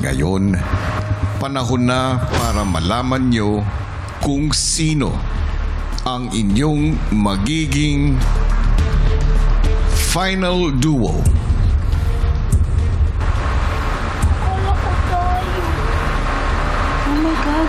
ngayon, panahon na para malaman nyo kung sino ang inyong magiging final duo. Oh my God,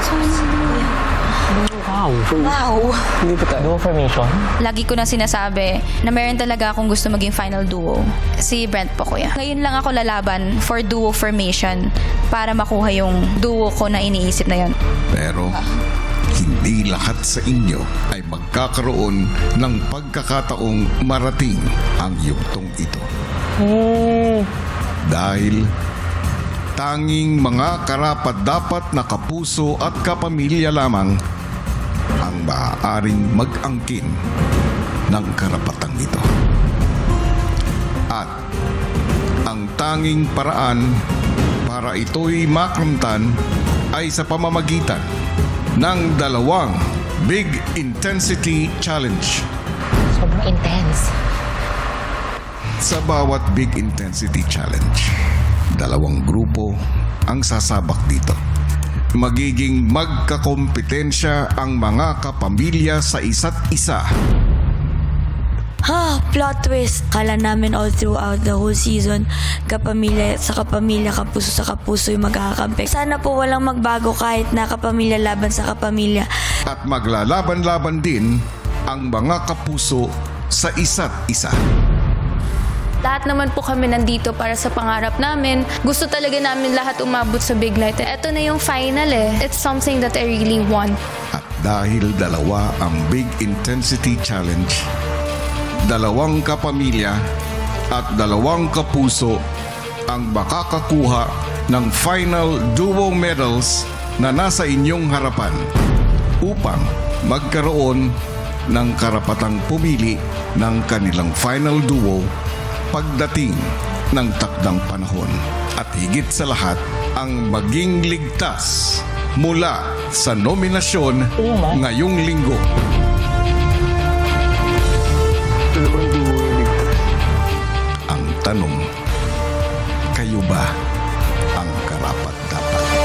Wow. wow. Hindi pa tayo. Duo formation? Lagi ko na sinasabi na meron talaga akong gusto maging final duo. Si Brent po, kuya. Ngayon lang ako lalaban for duo formation para makuha yung duo ko na iniisip na yon. Pero hindi lahat sa inyo ay magkakaroon ng pagkakataong marating ang yugtong ito. Dahil tanging mga karapat-dapat na kapuso at kapamilya lamang ang maaaring mag-angkin ng karapatang ito. At ang tanging paraan para ito'y makamtan ay sa pamamagitan ng dalawang Big Intensity Challenge. Sobrang intense. Sa bawat Big Intensity Challenge, dalawang grupo ang sasabak dito. Magiging magkakompetensya ang mga kapamilya sa isa't isa. Ha, plot twist. Kala namin all throughout the whole season, kapamilya sa kapamilya, kapuso sa kapuso yung magkakakampi. Sana po walang magbago kahit na kapamilya laban sa kapamilya. At maglalaban-laban din ang mga kapuso sa isa't isa. Lahat naman po kami nandito para sa pangarap namin. Gusto talaga namin lahat umabot sa big night. Ito na yung final eh. It's something that I really want. At dahil dalawa ang Big Intensity Challenge, dalawang kapamilya at dalawang kapuso ang makakakuha ng final duo medals na nasa inyong harapan upang magkaroon ng karapatang pumili ng kanilang final duo pagdating ng takdang panahon. At higit sa lahat, ang maging ligtas mula sa nominasyon ngayong linggo. Ang tanong, kayo ba ang karapat-dapat?